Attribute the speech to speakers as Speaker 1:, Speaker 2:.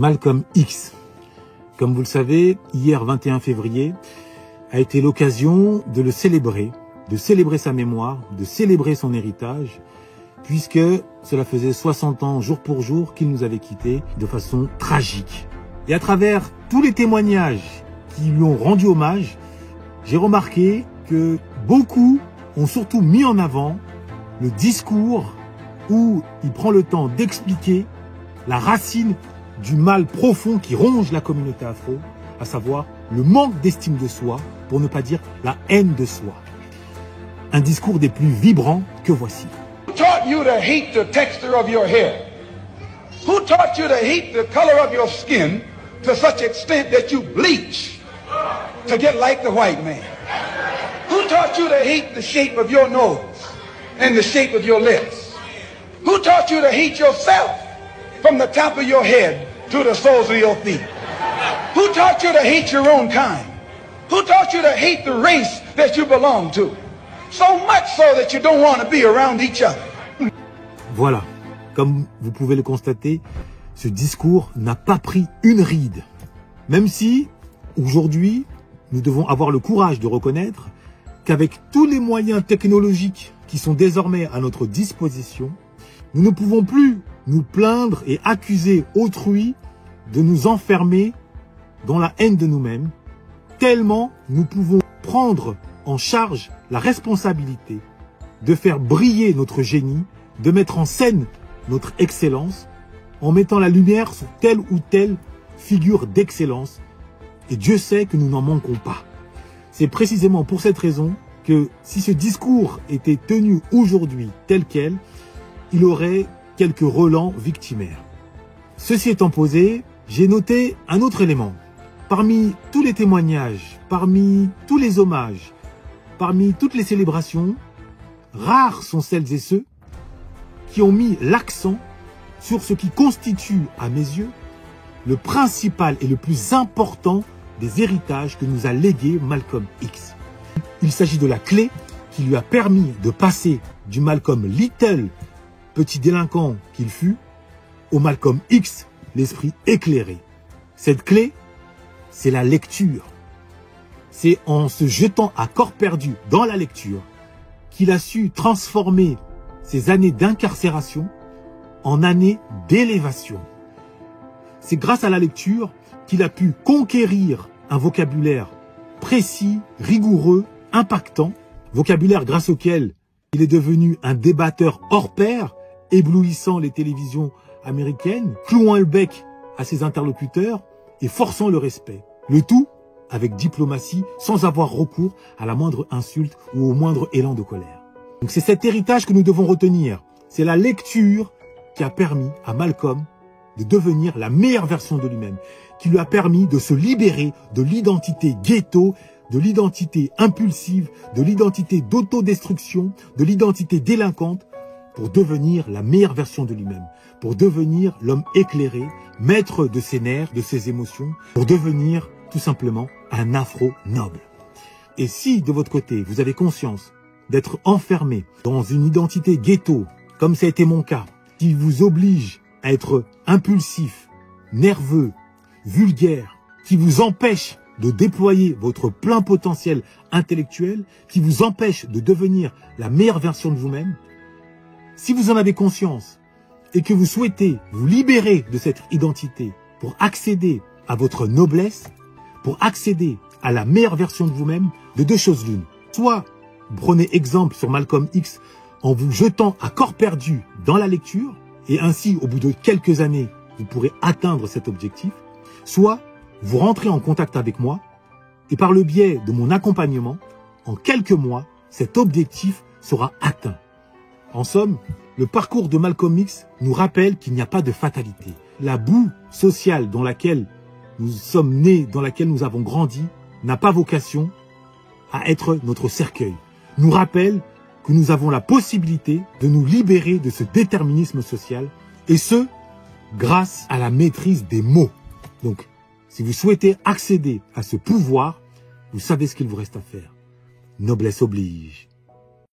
Speaker 1: Malcolm X. Comme vous le savez, hier 21 février a été l'occasion de le célébrer, de célébrer sa mémoire, de célébrer son héritage, puisque cela faisait 60 ans jour pour jour qu'il nous avait quittés de façon tragique. Et à travers tous les témoignages qui lui ont rendu hommage, j'ai remarqué que beaucoup ont surtout mis en avant le discours où il prend le temps d'expliquer la racine du mal profond qui ronge la communauté afro, à savoir le manque d'estime de soi, pour ne pas dire la haine de soi. Un discours des plus vibrants que voici.
Speaker 2: Who taught you to hate the texture of your hair? Who taught you to hate the color of your skin to such extent that you bleach to get like the white man? Who taught you to hate the shape of your nose and the shape of your lips? Who taught you to hate yourself from the top of your head to the soles of your feet? Who taught you to hate your own kind? Who taught you to hate the race that you belong to? So much so that you don't want to be around each other.
Speaker 1: Voilà, comme vous pouvez le constater, ce discours n'a pas pris une ride. Même si, aujourd'hui, nous devons avoir le courage de reconnaître qu'avec tous les moyens technologiques qui sont désormais à notre disposition, nous ne pouvons plus nous plaindre et accuser autrui de nous enfermer dans la haine de nous-mêmes, tellement nous pouvons prendre en charge la responsabilité de faire briller notre génie, de mettre en scène notre excellence, en mettant la lumière sur telle ou telle figure d'excellence. Et Dieu sait que nous n'en manquons pas. C'est précisément pour cette raison que si ce discours était tenu aujourd'hui tel quel, il aurait quelques relents victimaires. Ceci étant posé, j'ai noté un autre élément. Parmi tous les témoignages, parmi tous les hommages, parmi toutes les célébrations, rares sont celles et ceux qui ont mis l'accent sur ce qui constitue, à mes yeux, le principal et le plus important des héritages que nous a légué Malcolm X. Il s'agit de la clé qui lui a permis de passer du Malcolm Little, petit délinquant qu'il fut, au Malcolm X, l'esprit éclairé. Cette clé, c'est la lecture. C'est en se jetant à corps perdu dans la lecture qu'il a su transformer ses années d'incarcération en années d'élévation. C'est grâce à la lecture qu'il a pu conquérir un vocabulaire précis, rigoureux, impactant, vocabulaire grâce auquel il est devenu un débatteur hors pair, éblouissant les télévisions américaines, clouant le bec à ses interlocuteurs et forçant le respect. Le tout avec diplomatie, sans avoir recours à la moindre insulte ou au moindre élan de colère. Donc c'est cet héritage que nous devons retenir. C'est la lecture qui a permis à Malcolm de devenir la meilleure version de lui-même, qui lui a permis de se libérer de l'identité ghetto, de l'identité impulsive, de l'identité d'autodestruction, de l'identité délinquante, pour devenir la meilleure version de lui-même, pour devenir l'homme éclairé, maître de ses nerfs, de ses émotions, pour devenir tout simplement un afro noble. Et si, de votre côté, vous avez conscience d'être enfermé dans une identité ghetto, comme ça a été mon cas, qui vous oblige à être impulsif, nerveux, vulgaire, qui vous empêche de déployer votre plein potentiel intellectuel, qui vous empêche de devenir la meilleure version de vous-même, si vous en avez conscience et que vous souhaitez vous libérer de cette identité pour accéder à votre noblesse, pour accéder à la meilleure version de vous-même, de deux choses l'une. Soit vous prenez exemple sur Malcolm X en vous jetant à corps perdu dans la lecture, et ainsi, au bout de quelques années, vous pourrez atteindre cet objectif. Soit vous rentrez en contact avec moi, et par le biais de mon accompagnement, en quelques mois, cet objectif sera atteint. En somme, le parcours de Malcolm X nous rappelle qu'il n'y a pas de fatalité. La boue sociale dans laquelle nous sommes nés, dans laquelle nous avons grandi, n'a pas vocation à être notre cercueil. Nous rappelle que nous avons la possibilité de nous libérer de ce déterminisme social, et ce, grâce à la maîtrise des mots. Donc, si vous souhaitez accéder à ce pouvoir, vous savez ce qu'il vous reste à faire. Noblesse oblige.